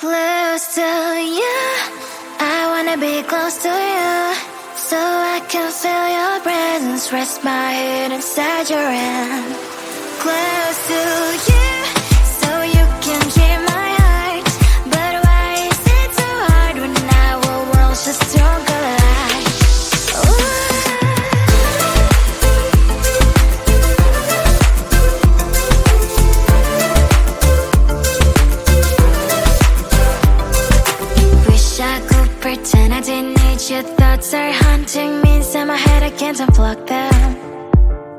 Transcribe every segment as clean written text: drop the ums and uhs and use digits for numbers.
Close to you, I wanna be close to you, so I can feel your presence. Rest my head inside your hand. Close to you, so you can hear my heart. But why is it so hard when our worlds just don't collide? Wish I could pretend I didn't need your thoughts are haunting me inside my head. I can't unplug them.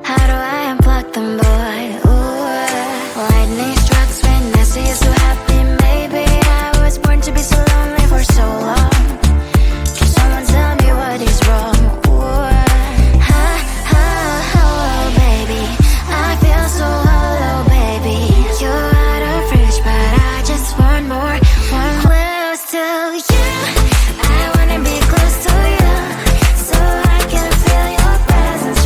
How do I unplug them, boy? Ooh, lightning strikes when I see you so happy. Maybe I was born to be so lonely for so long. Can someone tell me what is wrong? Ooh, ha, ha, oh, baby, I feel so hollow, baby. You're out of reach, but I just want more, want close to you. I wanna be close to you, so I can feel your presence.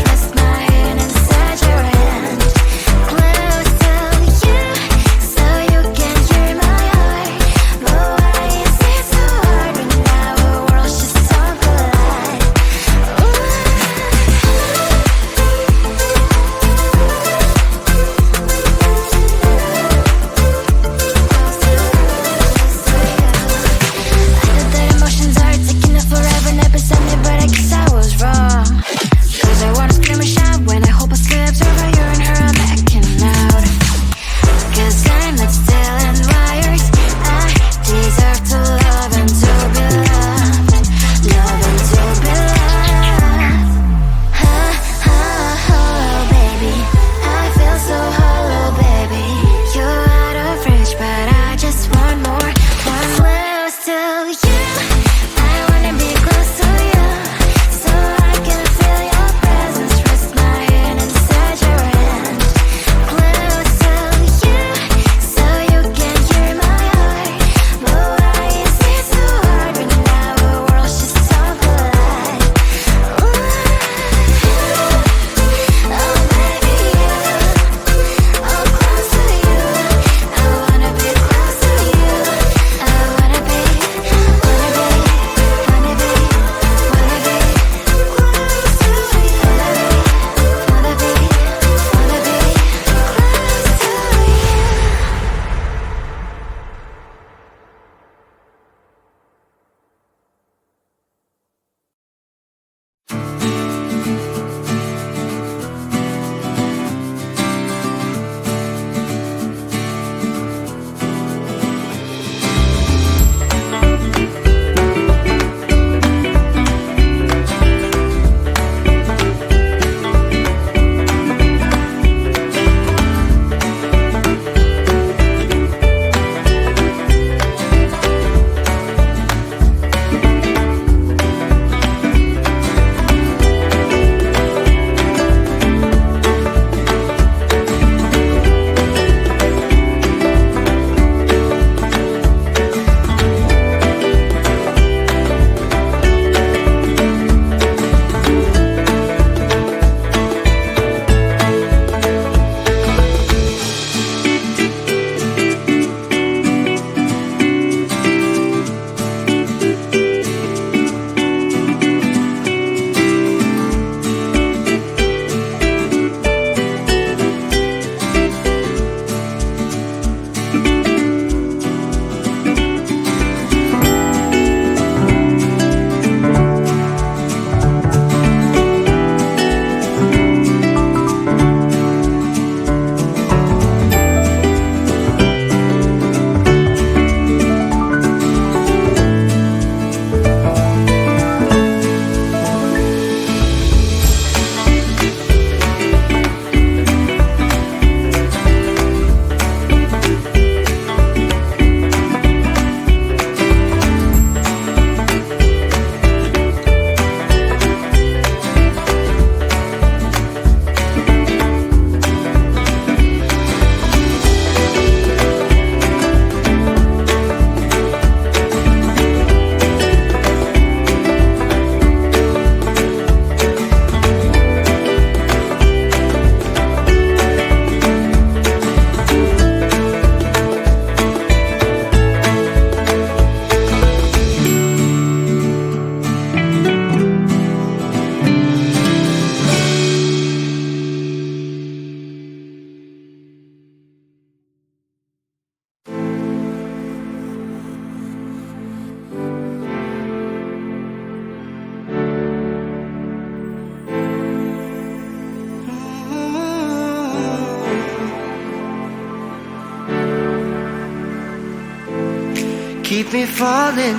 Keep me falling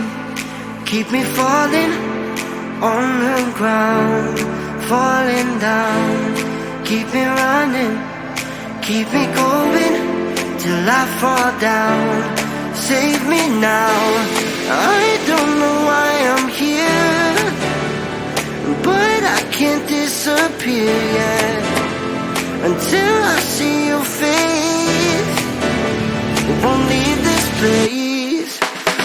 on the ground, falling down. Keep me running, keep me going till I fall down. Save me now. I don't know why I'm here, but I can't disappear yet until I see your face. Won't leave this place.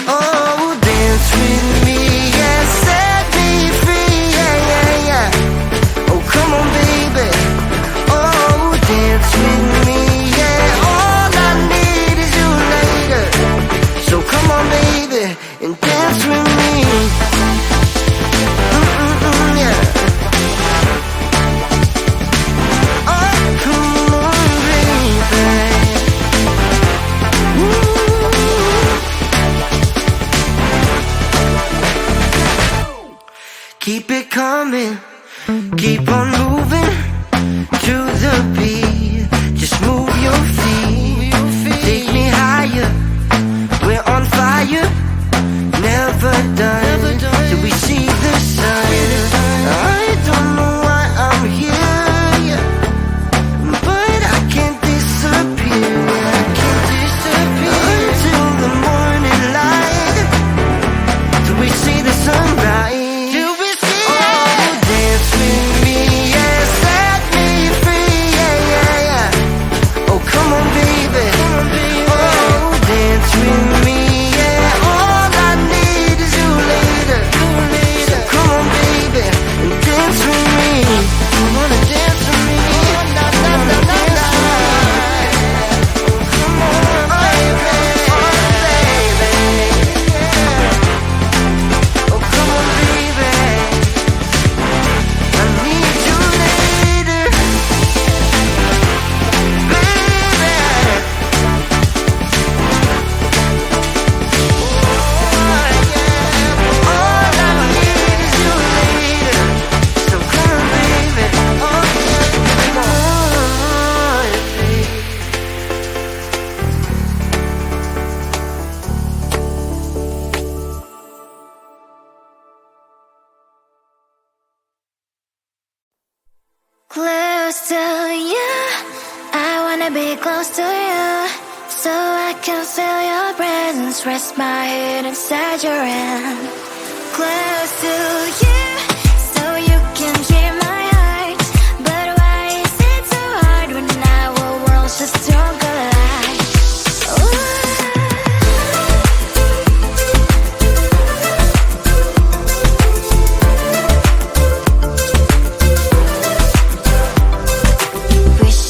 Oh, dance with me, yeah, set me free, yeah, yeah, yeah. Oh, come on, baby. Oh, dance with me, yeah. All I need is you later. So come on, baby, and dance with me. Yeah. Oh, come on, baby. Keep it coming, keep on moving to the beat. Just move your feet, take me higher. We're on fire, never done till we see the sun. I don't know why I'm here, but I can't disappear. I can't disappear until the morning light, till we see the sunrise. Close to you, I wanna be close to you, so I can feel your presence, rest my head inside your hand. Close to you, so you can hear my heart, but why is it so hard when our worlds just don't collide?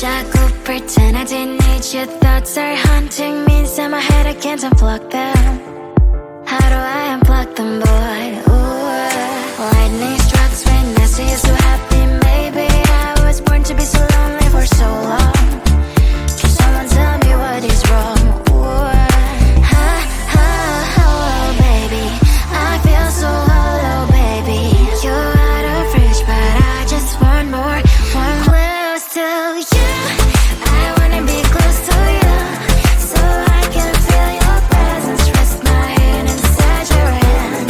I could pretend I didn't need your thoughts are haunting me inside my head, I can't unplug them. How do I unplug them, boy? Ooh, lightning strikes when I see you so happy. Maybe I was born to be so lonely for so long. Can someone tell me what is wrong? Ooh, oh, baby, I feel so hollow, baby. You're out of reach, but I just want more, one close to you. I wanna be close to you, so I can feel your presence, rest my head inside your hand.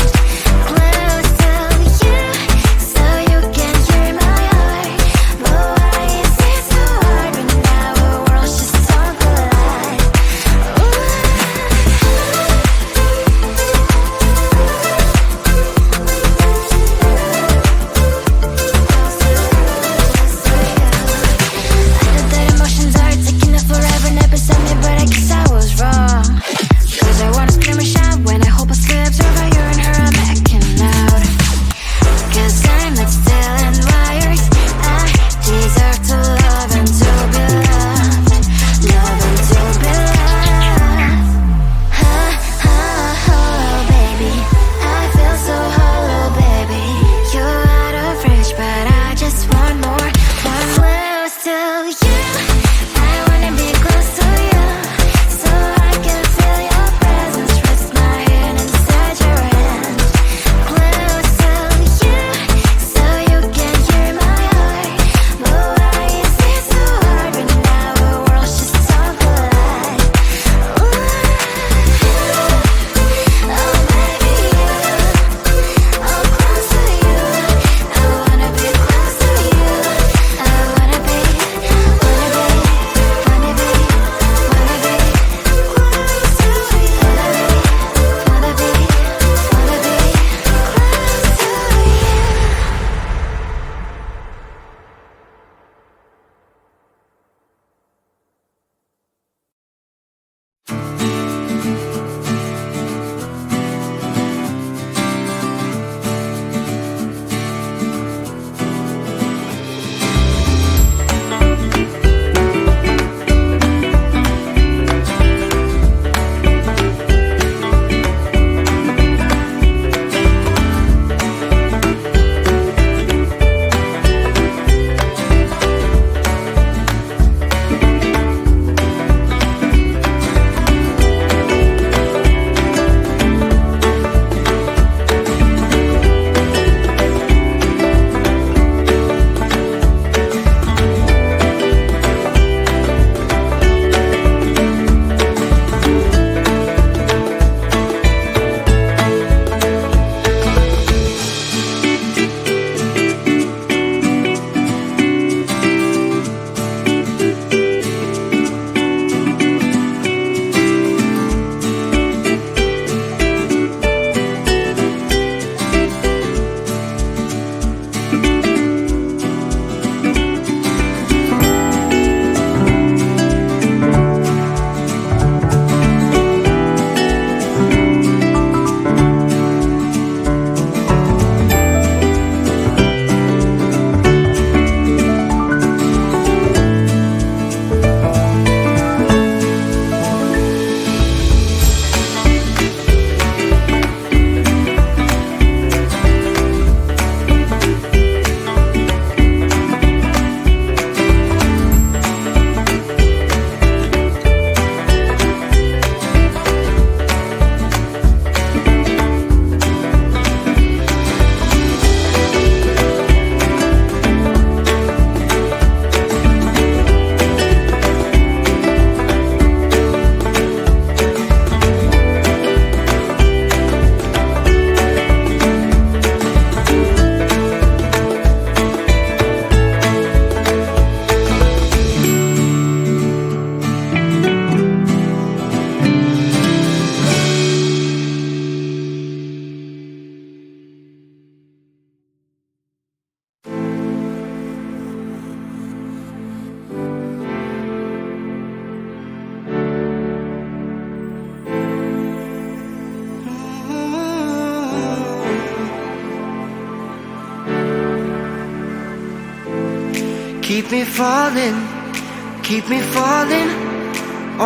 keep me falling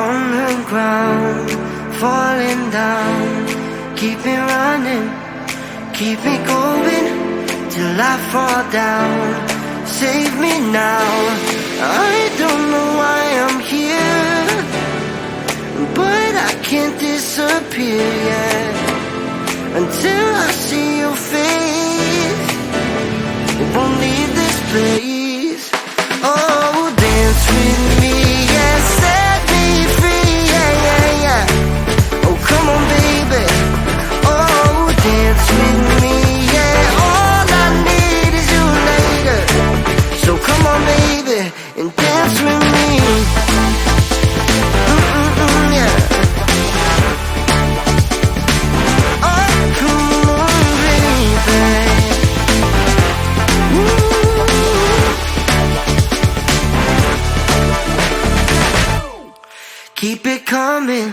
on the ground, falling down. Keep me running, keep me going till I fall down. Save me now, I don't know why I'm here, but I can't disappear yet until I see your face. Won't leave this place. Oh, dance with me, yeah, set me free, yeah, yeah, yeah. Oh, come on, baby. Oh, dance with me, yeah. All I need is you later. So come on, baby, and dance with me. Yeah. Oh, come on, baby. Keep it coming,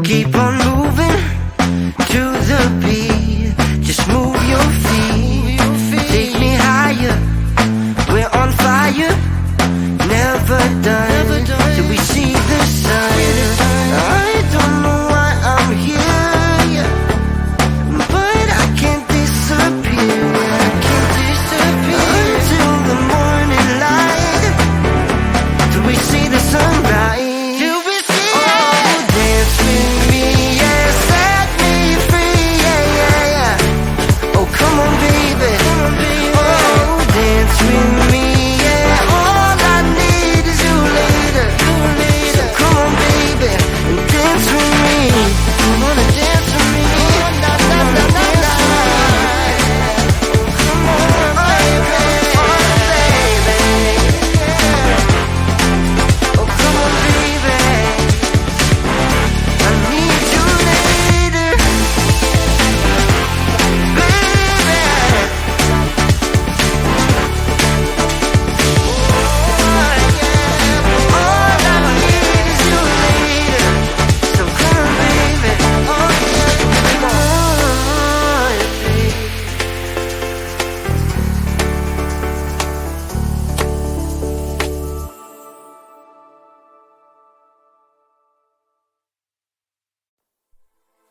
keep on moving to the beat. Just move your feet, take me higher. We're on fire, never done till we see the sun. I don't know why I'm here, but I can't disappear. I can't disappear until the morning light, till we see the sunrise.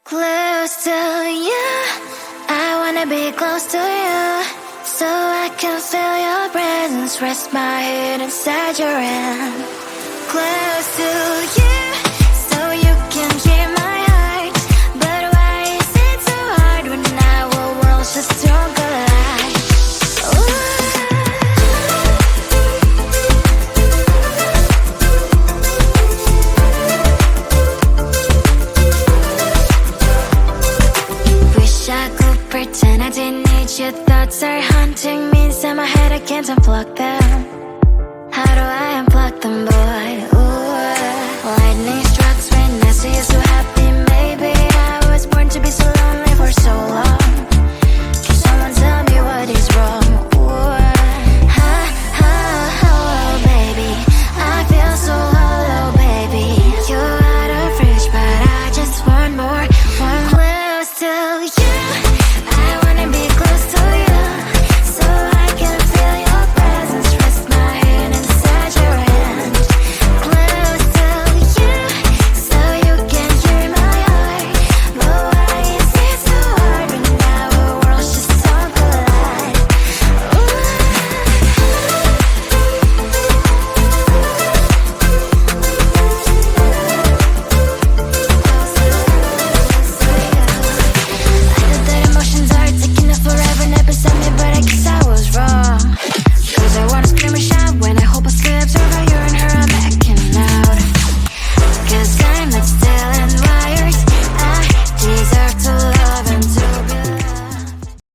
Close to you, I wanna be close to you, so I can feel your presence, rest my head inside your hand. Close to you, so you can hear my heart, but why is it so hard when our worlds just don't collide? I could pretend I didn't need your thoughts are haunting me inside my head, I can't unplug them. How do I unplug them, boy?